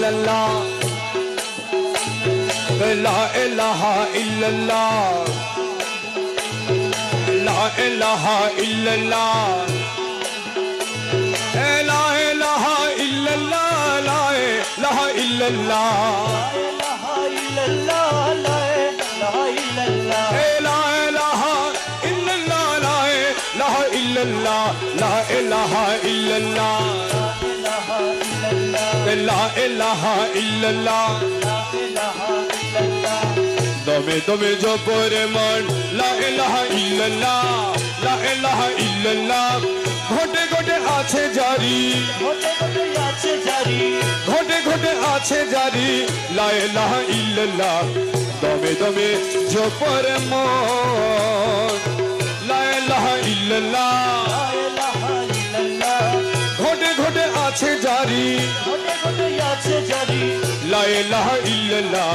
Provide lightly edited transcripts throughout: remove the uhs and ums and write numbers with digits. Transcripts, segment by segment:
illallah, la ilaha illallah, la ilaha illallah, la ilaha illallah, la ilaha illallah, la ilaha illallah, la ilaha illallah, dame dame jopore man, la ilaha illallah, la ilaha illallah, ঘটে ঘটে আছে জারি, ঘটে ঘটে আছে জারি, লা ইলাহা ইল্লাল্লাহ, দমে দমে জপরে মন, লা ইলাহা ইল্লাল্লাহ, ঘটে ঘটে আছে জারি, লা ইলাহা ইল্লাল্লাহ,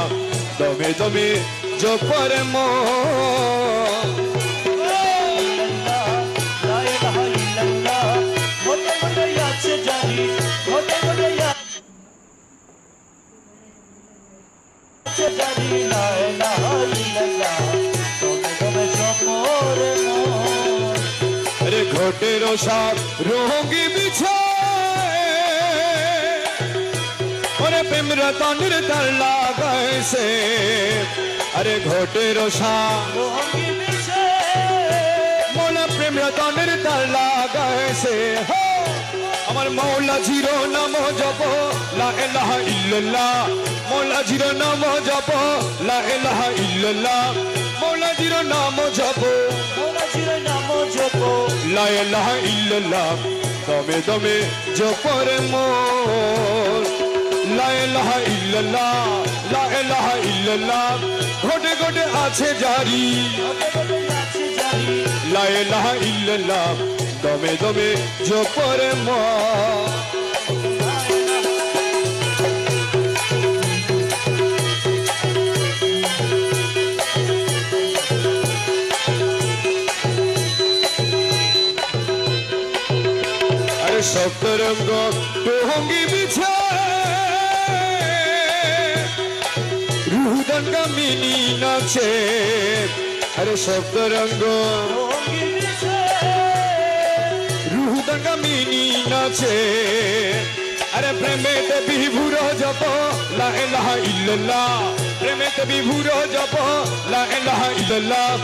দমে দমে জপরে মন। अरे घोटे रोशा रोगी बिछाए, अरे पिमरता निर्दर लागे से, अरे घोटे रोशा रोगी बिछाए, मोला पिमरता निर्दर लागे से हो, আমার মৌলা জিরো নাম জপ, লা ইলাহা ইল্লাল্লাহ, মৌলা জিরো নাম জপ, লা ইলাহা ইল্লাল্লাহ, মৌলা জিরো নাম জপ, লা ইলাহা ইল্লাল্লাহ, দমে দমে জপরে মোর, লা ইলাহা ইল্লাল্লাহ, লা ইলাহা ইল্লাল্লাহ, ঘটে ঘটে আছে জারি, লা ইলাহা ইল্লাল্লাহ, দমে দমে জপরে মোর। अरे सप्तरंग टोहंगी बिछाए, रूहदन का मिनी नाचे, अरे सप्तरंग रूहदन का मिनी नाचे, अरे प्रेमेते बिभुरो जप, ला इलाहा इल्लल्लाह, प्रेमेते बिभुरो जप, ला इलाहा इल्लल्लाह,